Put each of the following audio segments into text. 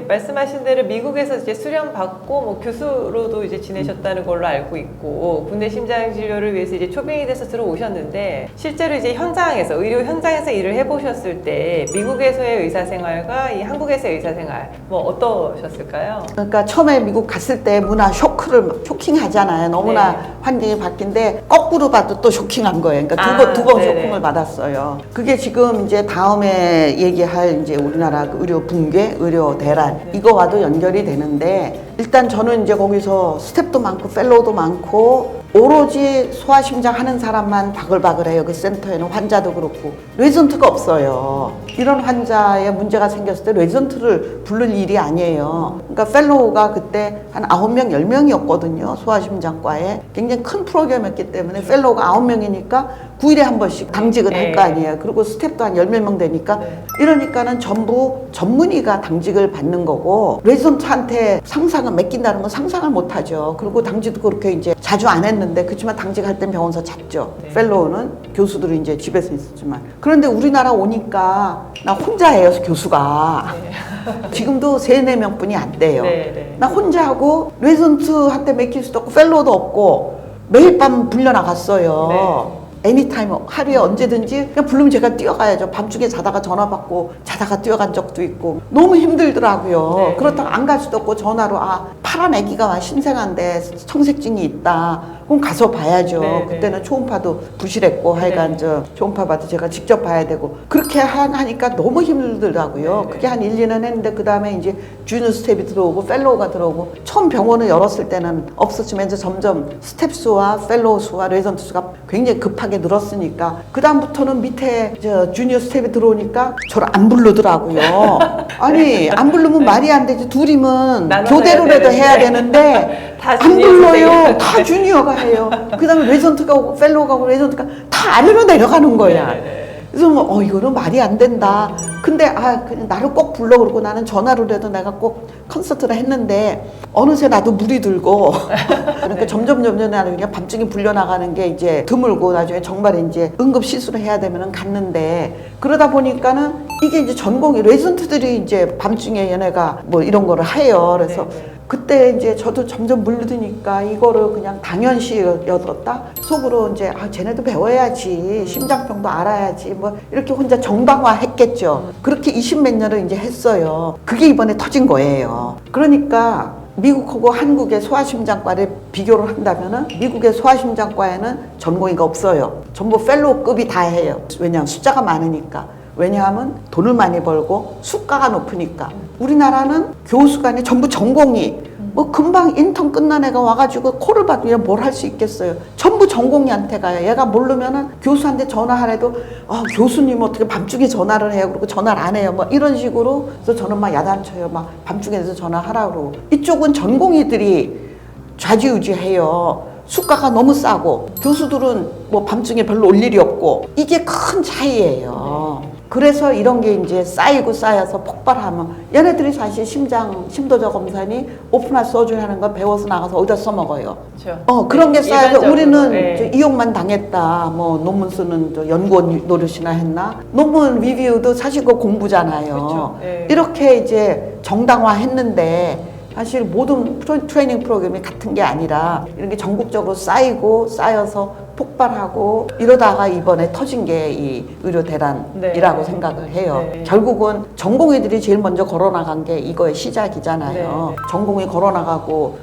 이제 말씀하신 대로 미국에서 이제 수련 받고 뭐 교수로도 이제 지내셨다는 걸로 알고 있고 군대 심장 진료를 위해서 이제 초빙이 돼서 들어오셨는데 실제로 이제 현장에서 의료 현장에서 일을 해보셨을 때 미국에서의 의사 생활과 이 한국에서의 의사 생활 뭐 어떠셨을까요? 그러니까 처음에 미국 갔을 때 문화 쇼킹하잖아요. 너무나 네. 환경이 바뀐데 거꾸로 봐도 또 쇼킹한 거예요. 그러니까 두 번 네네. 쇼킹을 받았어요. 그게 지금 이제 다음에 얘기할 이제 우리나라 그 의료 붕괴, 의료 대란 이거와도 연결이 되는데 일단 저는 이제 거기서 스텝도 많고 펠로우도 많고 오로지 소아심장 하는 사람만 바글바글해요. 그 센터에는 환자도 그렇고 레지던트가 없어요. 이런 환자에 문제가 생겼을 때 레지던트를 부를 일이 아니에요. 그러니까 펠로우가 그때 한 9명, 10명이었거든요. 소아심장과에 굉장히 큰 프로그램이었기 때문에 펠로우가 9명이니까 9일에 한 번씩 당직을 할 거 아니에요. 그리고 스텝도 한 10몇 명 되니까 이러니까는 전부 전문의가 당직을 받는 거고 레지던트한테 상상을 맡긴다는 건 상상을 못 하죠. 그리고 당직도 그렇게 이제 자주 안 했는데 그렇지만 당직할 땐 병원서 잤죠. 펠로우는 교수들은 이제 집에서 있었지만 그런데 우리나라 오니까 나 혼자예요 교수가. 지금도 3, 4명 뿐이 안 돼요. 나 혼자 하고 레지던트한테 맡길 수도 없고 펠로우도 없고 매일 밤 불려 나갔어요. 애니타임 하루에 언제든지 그냥 부르면 제가 뛰어가야죠. 밤중에 자다가 전화 받고 자다가 뛰어간 적도 있고 너무 힘들더라고요. 그렇다고 안 갈 수도 없고 전화로 파란 아기가 신생한데 청색증이 있다. 그럼 가서 봐야죠. 그때는 초음파도 부실했고 하여간 저 초음파 봐도 제가 직접 봐야 되고 그렇게 하니까 너무 힘들더라고요. 그게 한 1, 2년 했는데 그 다음에 이제 주니어 스텝이 들어오고 펠로우가 들어오고 처음 병원을 열었을 때는 없었지만 점점 스텝 수와 펠로우 수와 레지던트 수가 굉장히 급하게 늘었으니까 그 다음부터는 밑에 저 주니어 스텝이 들어오니까 저를 안 부르더라고요. 아니 안 부르면 말이 안 되지. 둘이면 교대로라도 해야 되는데 안 불러요. 다 주니어가 해요. 그 다음에 레지던트가 오고 펠로우가 오고 레지던트가 다 아래로 내려가는 거야. 그래서 뭐 이거는 말이 안 된다. 근데 그냥 나를 꼭 불러 그러고 나는 전화로라도 내가 꼭 콘서트를 했는데 어느새 나도 물이 들고 그러니까 점점 나는 그냥 밤중에 불려 나가는 게 이제 드물고 나중에 정말 이제 응급 시술을 해야 되면은 갔는데 그러다 보니까는 이게 이제 전공이 레지던트들이 이제 밤중에 얘네가 뭐 이런 거를 해요. 그래서 그때 이제 저도 점점 물드니까 이거를 그냥 당연시 여겼다. 속으로 이제 쟤네도 배워야지. 심장병도 알아야지. 뭐 이렇게 혼자 정당화했겠죠. 그렇게 20몇 년을 이제 했어요. 그게 이번에 터진 거예요. 그러니까 미국하고 한국의 소아심장과를 비교를 한다면은 미국의 소아심장과에는 전공의가 없어요. 전부 펠로우급이 다 해요. 왜냐하면 숫자가 많으니까. 왜냐하면 돈을 많이 벌고 수가가 높으니까. 우리나라는 교수가 전부 전공의. 뭐 금방 인턴 끝난 애가 와가지고 코를 받으면 뭘 할 수 있겠어요. 전부 전공의한테 가요. 얘가 모르면은 교수한테 전화하래도 교수님 어떻게 밤중에 전화를 해요. 그리고 전화를 안 해요. 뭐 이런 식으로. 그래서 저는 막 야단쳐요. 막 밤중에서 전화하라고 그러고. 이쪽은 전공의들이 좌지우지해요. 수가가 너무 싸고 교수들은 뭐 밤중에 별로 올 일이 없고 이게 큰 차이예요. 그래서 이런 게 이제 쌓여서 폭발하면 얘네들이 사실 심도자 검사니 오픈할 서주리 하는 거 배워서 나가서 어디다 써먹어요. 그렇죠. 그런 게 쌓여서 우리는 이용만 당했다. 뭐 논문 쓰는 연구원 노릇이나 했나? 논문 리뷰도 사실 그거 공부잖아요. 그렇죠. 이렇게 이제 정당화했는데 사실 모든 트레이닝 프로그램이 같은 게 아니라 이런 게 전국적으로 쌓여서 폭발하고 이러다가 이번에 터진 게 이 의료 대란이라고 생각을 해요. 결국은 전공의들이 제일 먼저 걸어나간 게 이거의 시작이잖아요. 전공의 걸어나가고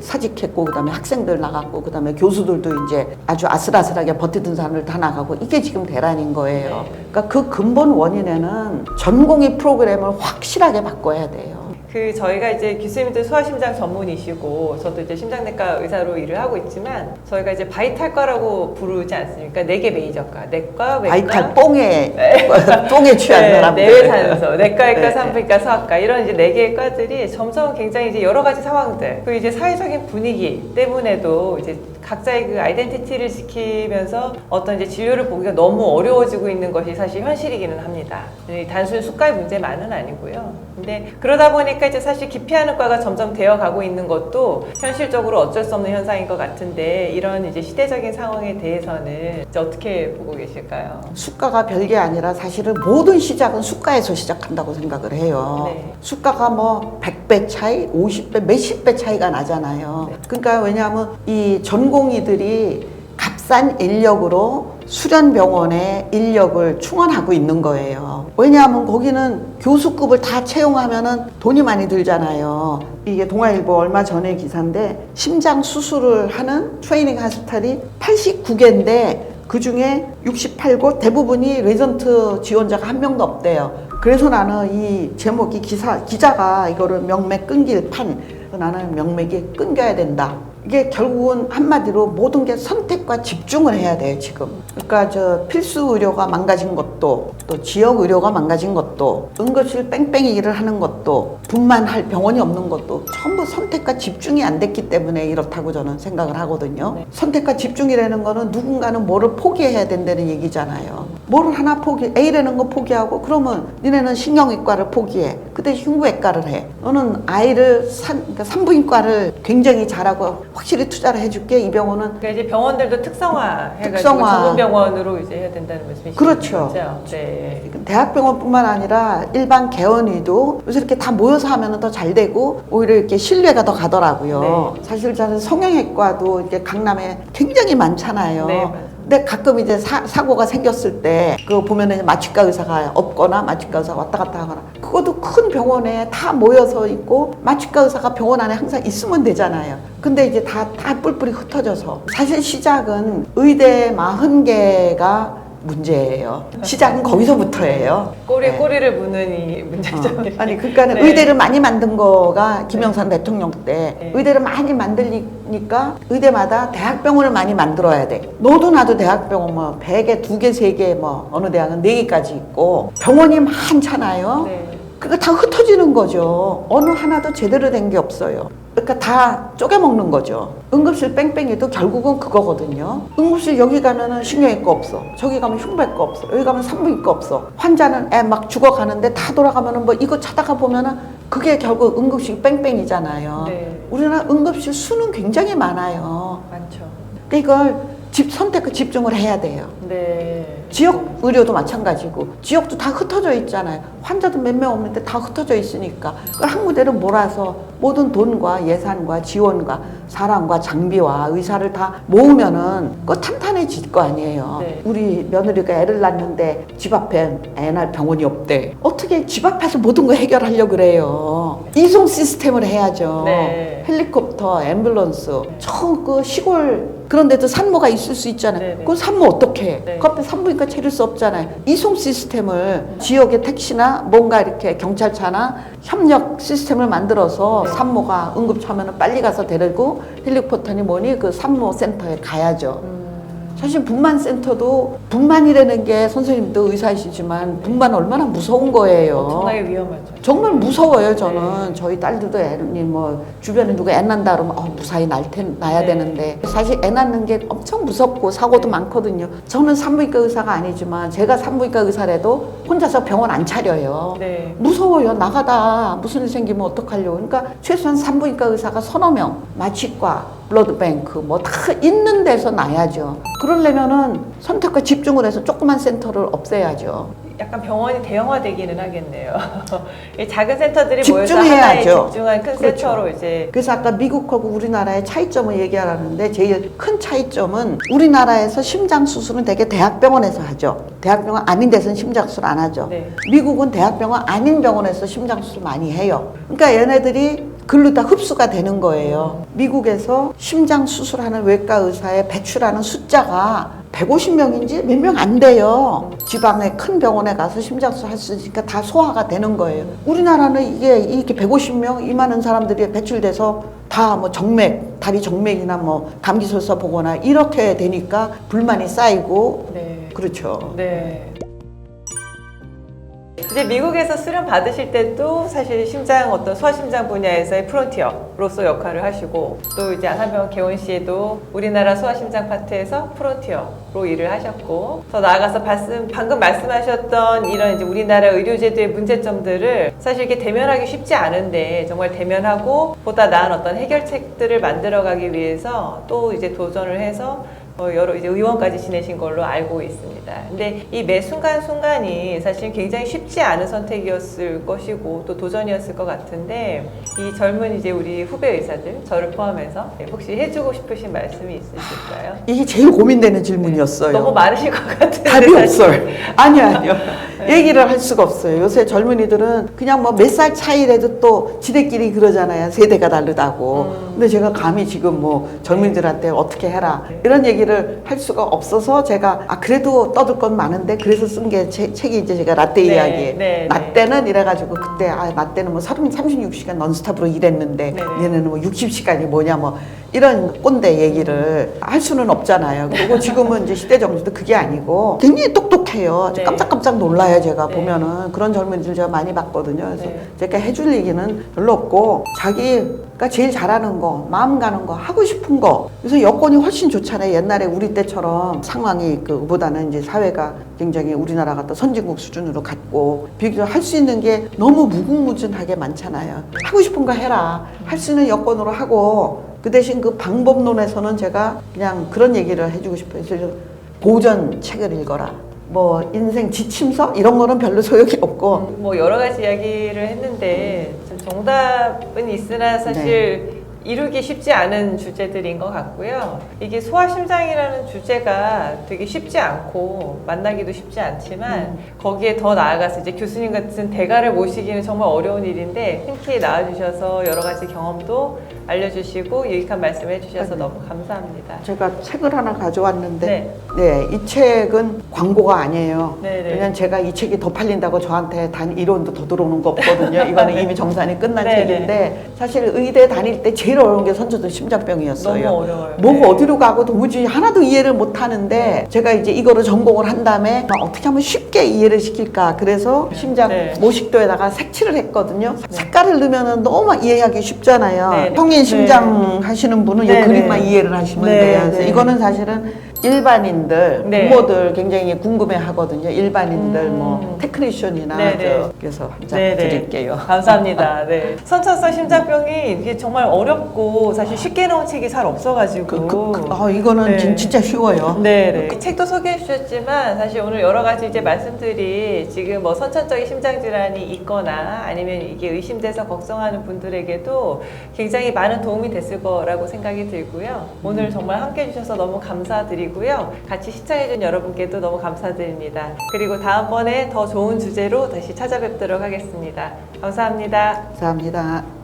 사직했고 그다음에 학생들 나갔고 그다음에 교수들도 이제 아주 아슬아슬하게 버티던 사람들 다 나가고 이게 지금 대란인 거예요. 그러니까 그 근본 원인에는 전공의 프로그램을 확실하게 바꿔야 돼요. 저희가 이제 교수님들 소아심장 전문이시고 저도 이제 심장내과 의사로 일을 하고 있지만 저희가 이제 바이탈과라고 부르지 않습니까? 4개 메이저과, 내과, 외과, 바이탈 똥에 취한 사람들, 내외산소, 내과외과, 산부인과, 소아과 이런 이제 4개의 과들이 점점 굉장히 이제 여러 가지 상황들 그리고 이제 사회적인 분위기 때문에도 이제 각자의 그 아이덴티티를 지키면서 어떤 이제 진료를 보기가 너무 어려워지고 있는 것이 사실 현실이기는 합니다. 단순히 수가의 문제만은 아니고요. 근데 그러다 보니까 이제 사실 기피하는 과가 점점 되어가고 있는 것도 현실적으로 어쩔 수 없는 현상인 것 같은데 이런 이제 시대적인 상황에 대해서는 이제 어떻게 보고 계실까요? 수가가 별게 아니라 사실은 모든 시작은 수가에서 시작한다고 생각을 해요. 네. 수가가 뭐 100배 차이, 50배, 몇십 배 차이가 나잖아요. 네. 그러니까 왜냐하면 이 전공의들이 값싼 인력으로 수련병원에 인력을 충원하고 있는 거예요. 왜냐하면 거기는 교수급을 다 채용하면은 돈이 많이 들잖아요. 이게 동아일보 얼마 전에 기사인데 심장 수술을 하는 트레이닝 하스피탈이 89개인데 그 중에 68곳 대부분이 레전트 지원자가 한 명도 없대요. 그래서 나는 이 제목이 기자가 이거를 명맥 끊길 판, 나는 명맥이 끊겨야 된다. 이게 결국은 한마디로 모든 게 선택과 집중을 해야 돼요, 지금. 그러니까 저 필수 의료가 망가진 것도, 또 지역 의료가 망가진 것도, 응급실 뺑뺑이 일을 하는 것도, 분만할 병원이 없는 것도 전부 선택과 집중이 안 됐기 때문에 이렇다고 저는 생각을 하거든요. 네. 선택과 집중이라는 거는 누군가는 뭐를 포기해야 된다는 얘기잖아요. 뭐를 하나 A라는 거 포기하고 그러면 니네는 신경외과를 포기해. 그때 흉부외과를 해. 너는 아이를 그러니까 산부인과를 굉장히 잘하고 확실히 투자를 해줄게. 이 병원은 그러니까 이제 병원들도 특성화해가지고 특성화. 전문 병원으로 이제 해야 된다는 말씀이시죠? 그렇죠. 네. 대학병원뿐만 아니라 일반 개원의도 요새 이렇게 다 모여서 하면 더 잘 되고 오히려 이렇게 신뢰가 더 가더라고요. 네. 사실 저는 성형외과도 이제 강남에 굉장히 많잖아요. 네, 맞아요. 근데 가끔 이제 사고가 생겼을 때 그거 보면은 마취과 의사가 없거나 마취과 의사가 왔다 갔다 하거나 그것도 큰 병원에 다 모여서 있고 마취과 의사가 병원 안에 항상 있으면 되잖아요. 근데 이제 다 뿔뿔이 흩어져서 사실 시작은 의대 40개가 문제예요. 시작은 거기서부터예요. 꼬리를 무는 이 문제점. 아니 그러니까는 네. 의대를 많이 만든 거가 김영삼 대통령 때 네. 의대를 많이 만들니까 의대마다 대학병원을 많이 만들어야 돼. 너도 나도 대학병원 뭐 100개, 2개, 3개 뭐 어느 대학은 4개까지 있고 병원이 많잖아요. 네. 그거 다 흩어지는 거죠. 어느 하나도 제대로 된 게 없어요. 그러니까 다 쪼개먹는 거죠. 응급실 뺑뺑이도 결국은 그거거든요. 응급실 여기 가면은 신경외과 없어. 저기 가면 흉부외과 없어. 여기 가면 산부인과 없어. 환자는 애 막 죽어가는데 다 돌아가면은 뭐 이거 찾다가 보면은 그게 결국 응급실 뺑뺑이잖아요. 네. 우리나라 응급실 수는 굉장히 많아요. 많죠. 그러니까 이걸 선택과 집중을 해야 돼요. 네. 지역 의료도 마찬가지고 지역도 다 흩어져 있잖아요. 환자도 몇 명 없는데 다 흩어져 있으니까 그걸 한 무대로 몰아서 모든 돈과 예산과 지원과 사람과 장비와 의사를 다 모으면은 그거 탄탄해질 거 아니에요. 네. 우리 며느리가 애를 낳는데 집 앞에 애 낳을 병원이 없대. 어떻게 집 앞에서 모든 거 해결하려고 그래요. 이송 시스템을 해야죠. 네. 헬리콥터, 앰뷸런스, 저 그 시골 그런 데도 산모가 있을 수 있잖아요. 네네. 그 산모 어떻게 해? 네. 그 앞에 산부인과 차릴 수 없잖아요. 이송 시스템을 지역의 택시나 뭔가 이렇게 경찰차나 협력 시스템을 만들어서 네. 산모가 응급차면은 빨리 가서 데리고 헬리콥터니 뭐니 그 산모 센터에 가야죠. 사실 분만센터도 분만이라는 게 선생님도 의사이시지만 분만 얼마나 무서운 거예요. 엄청나게 위험하죠. 정말 무서워요, 저는. 네. 저희 딸들도 뭐 주변에 누가 애 낳는다 그러면 무사히 낳아야 네. 되는데 사실 애 낳는 게 엄청 무섭고 사고도 많거든요. 저는 산부인과 의사가 아니지만 제가 산부인과 의사라도 혼자서 병원 안 차려요. 네. 무서워요. 나가다 무슨 일 생기면 어떡하려고. 그러니까 최소한 산부인과 의사가 서너 명, 마취과, 블러드뱅크 뭐 다 있는 데서 놔야죠. 그러려면은 선택과 집중을 해서 조그만 센터를 없애야죠. 약간 병원이 대형화되기는 하겠네요. 이 작은 센터들이 모여서 하나에 집중해야죠. 집중한 큰 그렇죠. 센터로 이제 그래서 아까 미국하고 우리나라의 차이점을 얘기하라는데 제일 큰 차이점은 우리나라에서 심장 수술은 되게 대학병원에서 하죠. 대학병원 아닌 데서는 심장 수술 안 하죠. 네. 미국은 대학병원 아닌 병원에서 심장 수술 많이 해요. 그러니까 얘네들이 글로 다 흡수가 되는 거예요. 미국에서 심장 수술하는 외과 의사의 배출하는 숫자가 150명인지 몇 명 안 돼요. 지방의 큰 병원에 가서 심장 수술 할 수 있으니까 다 소화가 되는 거예요. 우리나라는 이게 이렇게 150명 이 많은 사람들이 배출돼서 다 뭐 정맥, 다리 정맥이나 뭐 감기설사 보거나 이렇게 되니까 불만이 쌓이고 네. 그렇죠. 네. 이제 미국에서 수련 받으실 때도 사실 심장 어떤 소아심장 분야에서의 프론티어로서 역할을 하시고 또 이제 안산병원 개원 시에도 우리나라 소아심장 파트에서 프론티어로 일을 하셨고 더 나아가서 방금 말씀하셨던 이런 이제 우리나라 의료제도의 문제점들을 사실 이렇게 대면하기 쉽지 않은데 정말 대면하고 보다 나은 어떤 해결책들을 만들어가기 위해서 또 이제 도전을 해서 여러 이제 의원까지 지내신 걸로 알고 있습니다. 근데 이 매 순간순간이 사실 굉장히 쉽지 않은 선택이었을 것이고 또 도전이었을 것 같은데 이 젊은 이제 우리 후배 의사들 저를 포함해서 혹시 해주고 싶으신 말씀이 있으실까요? 이게 제일 고민되는 질문이었어요. 너무 많으실 것 같은데 답이 사실. 없어요. 아니요. 얘기를 할 수가 없어요. 요새 젊은이들은 그냥 뭐 몇 살 차이라도 또 지들끼리 그러잖아요. 세대가 다르다고. 근데 제가 감히 지금 뭐 젊은이들한테 어떻게 해라 이런 얘기를 할 수가 없어서 제가 그래도 떠들 건 많은데 그래서 쓴 게 책이 이제 제가 라떼 네, 이야기. 네, 라떼는 이래가지고 그때 라떼는 뭐 36시간 넌스톱으로 일했는데 네, 얘네는 뭐 60시간이 뭐냐 뭐 이런 꼰대 얘기를 할 수는 없잖아요. 그리고 지금은 이제 시대 정신도 그게 아니고 굉장히 똑똑해요. 네. 깜짝깜짝 놀라요. 제가 네. 보면은 그런 젊은이들 제가 많이 봤거든요. 그래서 네. 제가 해줄 얘기는 별로 없고 자기가 제일 잘하는 거, 마음 가는 거, 하고 싶은 거. 그래서 여건이 훨씬 좋잖아요. 옛날에 우리 때처럼 상황이 그보다는 이제 사회가 굉장히 우리나라 같은 선진국 수준으로 갔고 비교적 할 수 있는 게 너무 무궁무진하게 많잖아요. 하고 싶은 거 해라. 할 수 있는 여건으로 하고 그 대신 그 방법론에서는 제가 그냥 그런 얘기를 해주고 싶어요. 그래서 고전 책을 읽어라. 뭐 인생 지침서 이런 거는 별로 소용이 없고 뭐 여러 가지 이야기를 했는데 좀 정답은 있으나 사실 이루기 쉽지 않은 주제들인 것 같고요. 이게 소아심장이라는 주제가 되게 쉽지 않고 만나기도 쉽지 않지만 거기에 더 나아가서 이제 교수님 같은 대가를 모시기는 정말 어려운 일인데 흔쾌히 나와주셔서 여러 가지 경험도 알려주시고 유익한 말씀 해주셔서 너무 감사합니다. 제가 책을 하나 가져왔는데 네. 이 책은 광고가 아니에요. 네, 네. 왜냐면 제가 이 책이 더 팔린다고 저한테 단 1원도 더 들어오는 거 없거든요. 이거는 이미 정산이 끝난 네, 책인데 사실 의대 다닐 때 제일 어려운 게 선천적 심장병이었어요. 너무 어려워요. 뭐가 네. 어디로 가고 도무지 하나도 이해를 못 하는데 제가 이제 이거를 전공을 한 다음에 어떻게 하면 쉽게 이해를 시킬까. 그래서 심장 네. 모식도에다가 색칠을 했거든요. 색깔을 넣으면 너무 이해하기 쉽잖아요. 네, 네. 성인 심장 하시는 분은 이 네, 그림만 네. 이해를 하시면 네, 돼요. 그래서 네. 이거는 사실은 일반인들, 네. 부모들 굉장히 궁금해 하거든요. 일반인들, 뭐, 테크니션이나, 네, 네. 그래서 한 장 네, 네. 드릴게요. 감사합니다. 네. 선천성 심장병이 이게 정말 어렵고 사실 쉽게 나온 책이 잘 없어가지고. 이거는 네. 진짜 쉬워요. 네. 이 책도 소개해 주셨지만 사실 오늘 여러 가지 이제 말씀들이 지금 뭐 선천적인 심장 질환이 있거나 아니면 이게 의심돼서 걱정하는 분들에게도 굉장히 많은 도움이 됐을 거라고 생각이 들고요. 오늘 정말 함께 해주셔서 너무 감사드리고요. 같이 시청해준 여러분께도 너무 감사드립니다. 그리고 다음번에 더 좋은 주제로 다시 찾아뵙도록 하겠습니다. 감사합니다. 감사합니다.